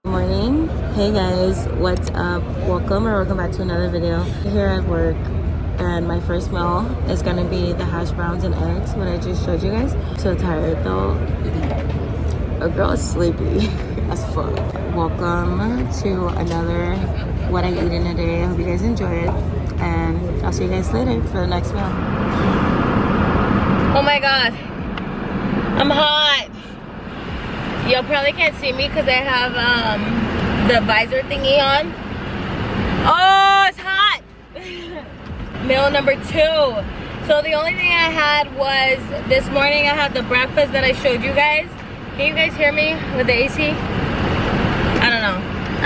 Morning. Hey guys, what's up? Welcome back to another video. Here at work, and my first meal is gonna be the hash browns and eggs, what I just showed you guys. I'm so tired though. A girl is sleepy as fuck. Welcome to another what I eat in a day. I hope you guys enjoy it, and I'll see you guys later for the next meal. Oh my god, I'm hot. Y'all probably can't see me because I have the visor thingy on. Oh, it's hot. Meal number 2. So the only thing I had was, this morning I had the breakfast that I showed you guys. Can you guys hear me with the AC? I don't know.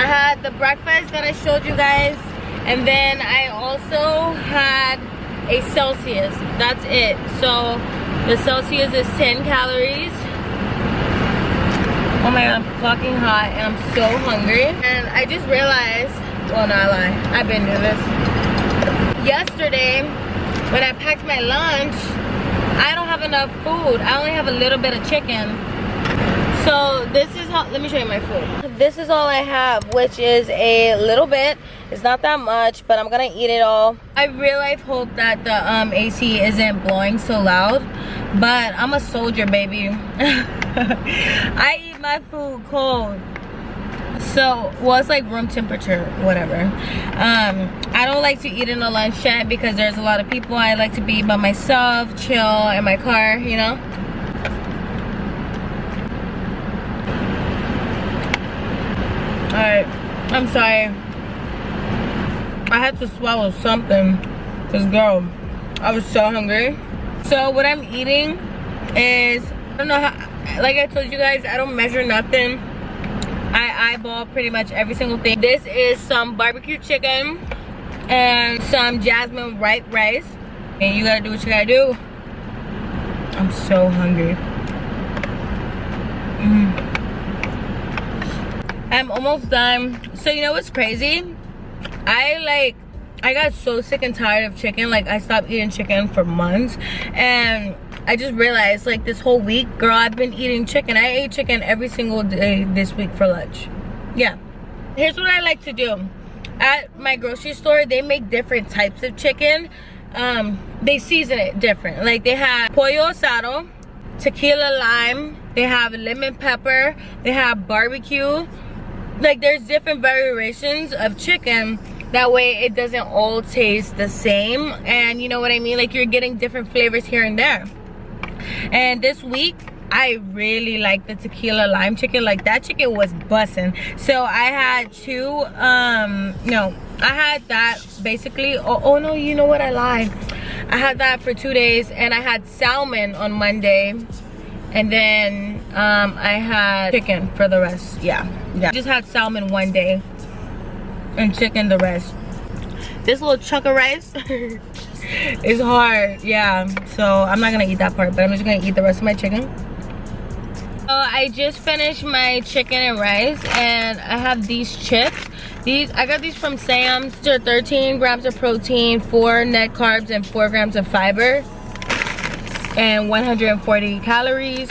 I had the breakfast that I showed you guys, and then I also had a Celsius. That's it. So the Celsius is 10 calories. Oh my god, I'm fucking hot and I'm so hungry. And I just realized, well, no, I lie, I've been doing this. Yesterday, when I packed my lunch, I don't have enough food. I only have a little bit of chicken. So this is how, let me show you my food. This is all I have, which is a little bit. It's not that much, but I'm gonna eat it all. I really hope that the AC isn't blowing so loud, but I'm a soldier, baby. I eat my food cold. So, well, it's like room temperature, whatever. I don't like to eat in a lunch chat because there's a lot of people. I like to be by myself, chill in my car, you know. Alright, I'm sorry. I had to swallow something. Because, girl, I was so hungry. So, what I'm eating is, I don't know how, like I told you guys, I don't measure nothing. I eyeball pretty much every single thing. This is some barbecue chicken and some jasmine white rice. And you gotta do what you gotta do. I'm so hungry. I'm almost done. So you know what's crazy? I got so sick and tired of chicken. Like, I stopped eating chicken for months, and I just realized, like, this whole week, girl, I've been eating chicken. I ate chicken every single day this week for lunch. Yeah. Here's what I like to do. At my grocery store, they make different types of chicken. They season it different. Like, they have pollo asado, tequila lime, they have lemon pepper, they have barbecue. Like, there's different variations of chicken. That way it doesn't all taste the same, and you know what I mean, like, you're getting different flavors here and there. And this week I really like the tequila lime chicken. Like, that chicken was bussin'. So I had two no, I had that basically, oh no, you know what, I lied. I had that for 2 days, and I had salmon on Monday, and then I had chicken for the rest. Yeah, just had salmon one day and chicken the rest. This little chunk of rice is hard, yeah, so I'm not gonna eat that part, but I'm just gonna eat the rest of my chicken. So I just finished my chicken and rice, and I have these chips. I got these from Sam's. They're 13 grams of protein, 4 net carbs, and 4 grams of fiber, and 140 calories.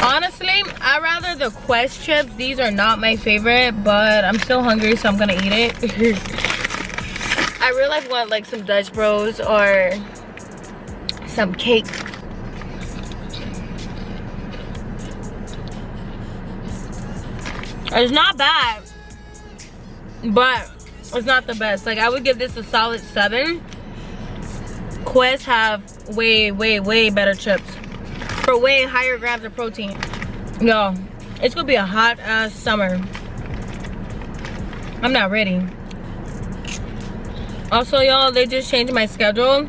Honestly, I'd rather the Quest chips. These are not my favorite, but I'm still hungry, so I'm gonna eat it. I really want like some Dutch Bros or some cake. It's not bad, but it's not the best. Like, I would give this a solid 7. Quest have way better chips for way higher grams of protein. No, it's gonna be a hot ass summer. I'm not ready. Also, y'all, they just changed my schedule.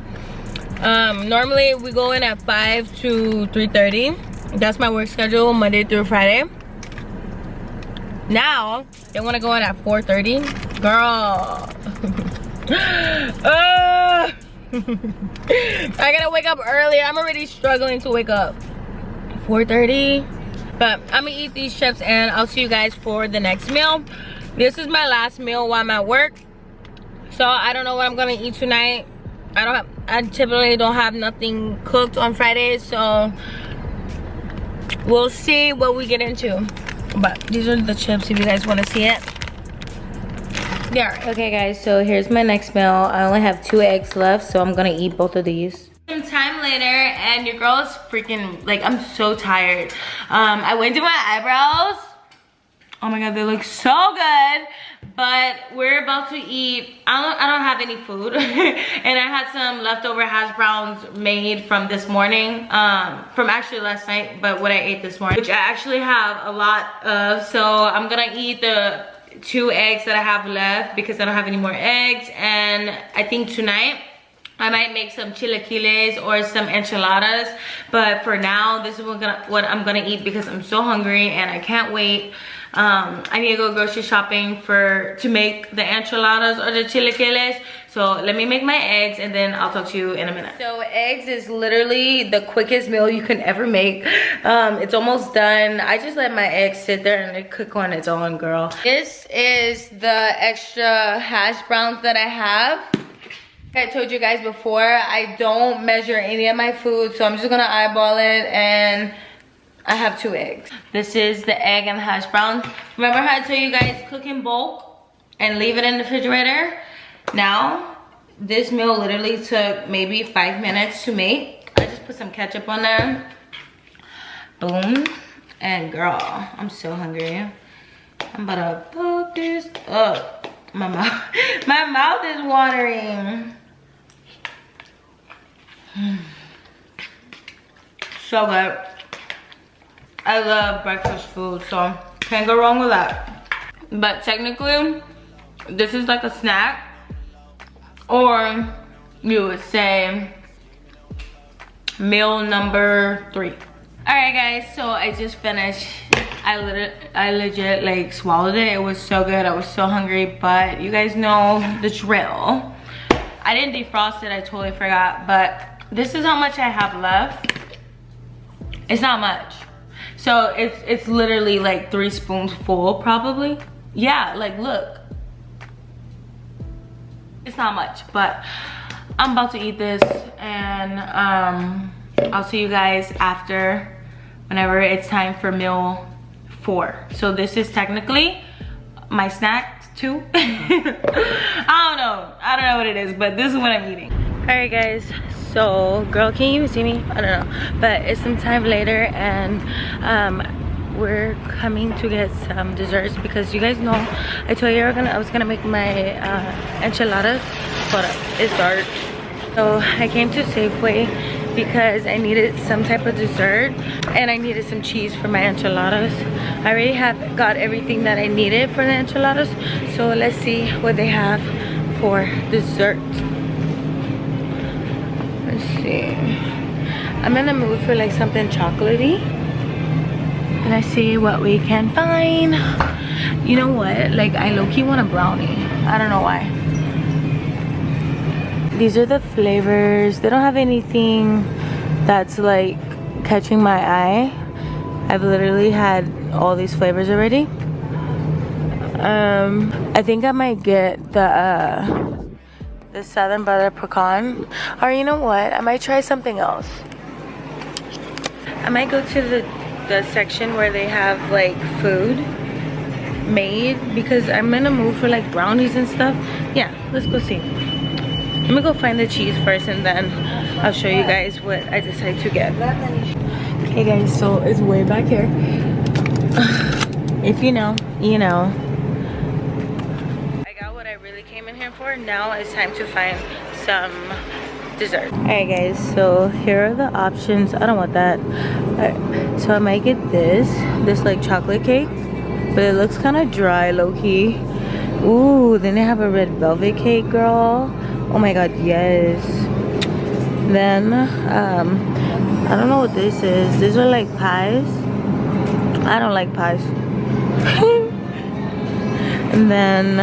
Normally we go in at 5 to 3:30. That's my work schedule, Monday through Friday. Now they want to go in at 4:30. Girl. I gotta wake up earlier. I'm already struggling to wake up. 4:30. But I'm gonna eat these chips, and I'll see you guys for the next meal. This is my last meal while I'm at work, so I don't know what I'm gonna eat tonight. I typically don't have nothing cooked on Fridays, so we'll see what we get into. But these are the chips if you guys want to see it. There. Okay guys, so here's my next meal. I only have 2 eggs left, so I'm gonna eat both of these. Some time later, and your girl is freaking, like, I'm so tired. I went to my eyebrows. Oh my god, they look so good. But we're about to eat. I don't have any food. And I had some leftover hash browns made from this morning. From actually last night, but what I ate this morning, which I actually have a lot of. So I'm gonna eat the 2 eggs that I have left because I don't have any more eggs. And I think tonight I might make some chilaquiles or some enchiladas, but for now this is what I'm gonna eat because I'm so hungry and I can't wait. I need to go grocery shopping to make the enchiladas or the chilaquiles. So let me make my eggs and then I'll talk to you in a minute. So eggs is literally the quickest meal you can ever make. It's almost done. I just let my eggs sit there and it cook on its own, girl. This is the extra hash browns that I have. I told you guys before, I don't measure any of my food, so I'm just gonna eyeball it, and I have 2 eggs. This is the egg and hash browns. Remember how I told you guys cook in bulk and leave it in the refrigerator? Now, this meal literally took maybe 5 minutes to make. I just put some ketchup on there. Boom. And girl, I'm so hungry. I'm about to fuck this up. My mouth is watering. So good. I love breakfast food, so can't go wrong with that. But technically, this is like a snack, or you would say meal number 3. All right guys, so I just finished. I legit like swallowed it. It was so good. I was so hungry, but you guys know the drill. I didn't defrost it, I totally forgot, but this is how much I have left. It's not much. So it's literally like 3 spoons full probably. Yeah, like look. It's not much, but I'm about to eat this, and I'll see you guys after, whenever it's time for meal 4. So this is technically my snack too. I don't know what it is, but this is what I'm eating. All right guys, so girl, can you even see me? I don't know, but it's some time later, and we're coming to get some desserts because you guys know I told you I was gonna make my enchiladas, but it's dark. So I came to Safeway because I needed some type of dessert and I needed some cheese for my enchiladas. I already got everything that I needed for the enchiladas, so let's see what they have for dessert. Let's see. I'm in the mood for like something chocolatey. Let's see what we can find. You know what? Like, I low-key want a brownie. I don't know why. These are the flavors. They don't have anything that's like catching my eye. I've literally had all these flavors already. I think I might get the Southern Butter Pecan. Or you know what? I might try something else. I might go to the section where they have like food made, because I'm in a mood for like brownies and stuff. Yeah, let's go see. Let me go find the cheese first, and then I'll show you guys what I decide to get. Okay guys, so it's way back here. If you know, you know. I got what I really came in here for. Now it's time to find some dessert. Alright guys, so here are the options. I don't want that. Alright, so I might get this like chocolate cake, but it looks kind of dry, low-key. Ooh, then they have a red velvet cake, girl. Oh my god, yes. Then I don't know what this is. These are like pies. I don't like pies. And then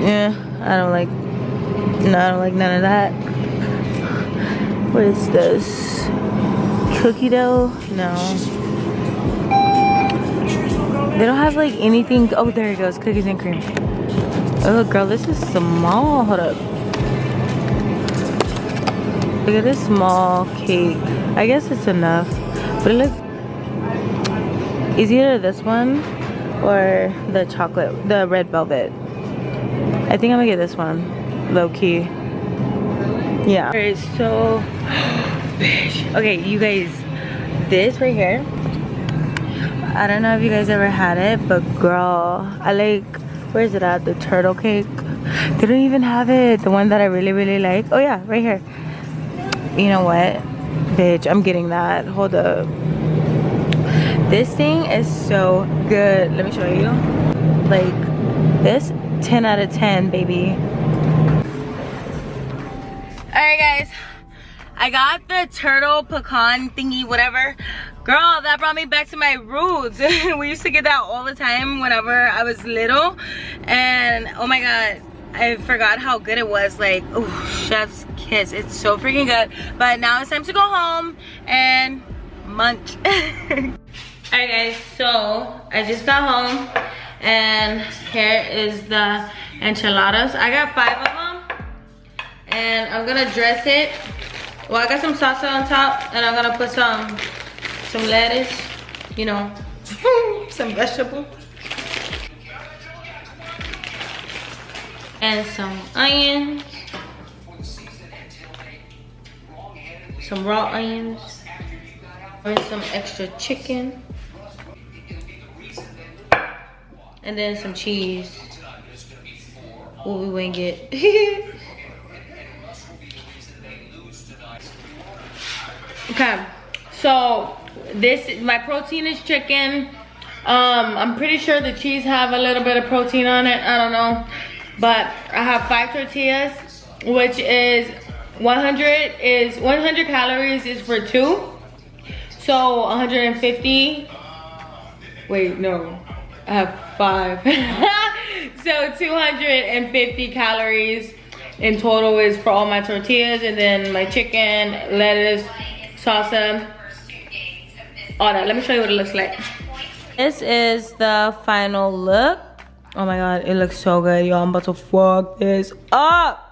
yeah, I don't like none of that. What is this? Cookie dough? No. They don't have like anything. Oh, there it goes. Cookies and cream. Oh, girl, this is small. Hold up. Look at this small cake. I guess it's enough. But it looks... It's either this one or the chocolate, the red velvet. I think I'm gonna get this one, low key. Yeah. It's so bitch. Okay, you guys, this right here, I don't know if you guys ever had it, but girl, I like, where is it at? The turtle cake. They don't even have it. The one that I really like. Oh yeah, right here. You know what? Bitch, I'm getting that. Hold up. This thing is so good. Let me show you. Like, this, 10 out of 10, baby. Alright guys, I got the turtle pecan thingy, whatever. Girl, that brought me back to my roots. We used to get that all the time whenever I was little. And oh my god, I forgot how good it was. Like, oh, chef's kiss. It's so freaking good. But now it's time to go home and munch. Alright guys, so I just got home and here is the enchiladas. I got 5 of them and I'm gonna dress it. Well, I got some salsa on top and I'm gonna put some lettuce, you know, some vegetable. And some onions. Some raw onions. And some extra chicken. And then some cheese. What we wouldn't get. Okay, so this, my protein is chicken. I'm pretty sure the cheese have a little bit of protein on it. I don't know. But I have 5 tortillas, which is 100 calories is for 2. So 150. Wait, no. I have 5. So 250 calories in total is for all my tortillas, and then my chicken, lettuce, salsa, all that. Let me show you what it looks like. This is the final look. Oh my god, it looks so good, y'all. I'm about to fuck this up.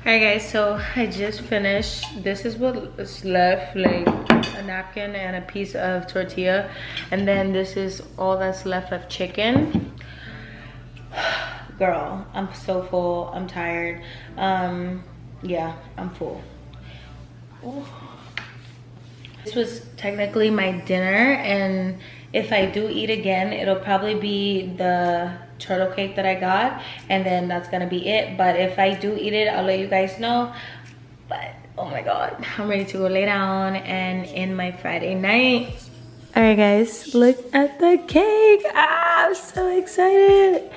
Alright guys, so I just finished. This is what is left, like a napkin and a piece of tortilla, and then this is all that's left of chicken. Girl, I'm so full. I'm tired. Yeah, I'm full. Ooh. This was technically my dinner, and if I do eat again, it'll probably be the turtle cake that I got, and then that's gonna be it. But if I do eat it, I'll let you guys know. But oh my god, I'm ready to go lay down and end my Friday night. All right guys, look at the cake. I'm so excited.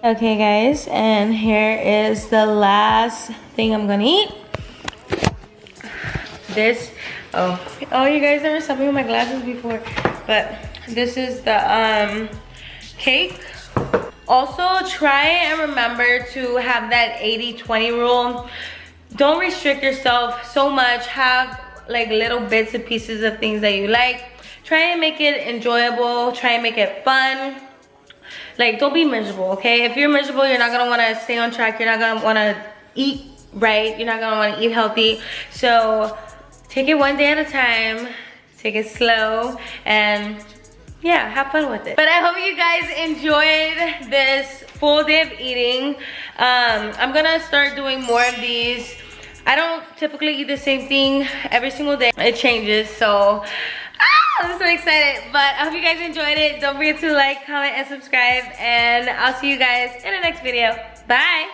Okay guys, and here is the last thing I'm gonna eat. This, oh you guys never saw me with my glasses before, but this is the cake. Also, try and remember to have that 80-20 rule. Don't restrict yourself so much. Have like little bits and pieces of things that you like. Try and make it enjoyable. Try and make it fun. Like, don't be miserable, okay? If you're miserable, you're not gonna wanna stay on track. You're not gonna wanna eat right. You're not gonna wanna eat healthy. So take it one day at a time. Take it slow and yeah, have fun with it. But I hope you guys enjoyed this full day of eating. I'm gonna start doing more of these. I don't typically eat the same thing every single day. It changes, so I'm so excited. But I hope you guys enjoyed it. Don't forget to like, comment, and subscribe, and I'll see you guys in the next video. Bye.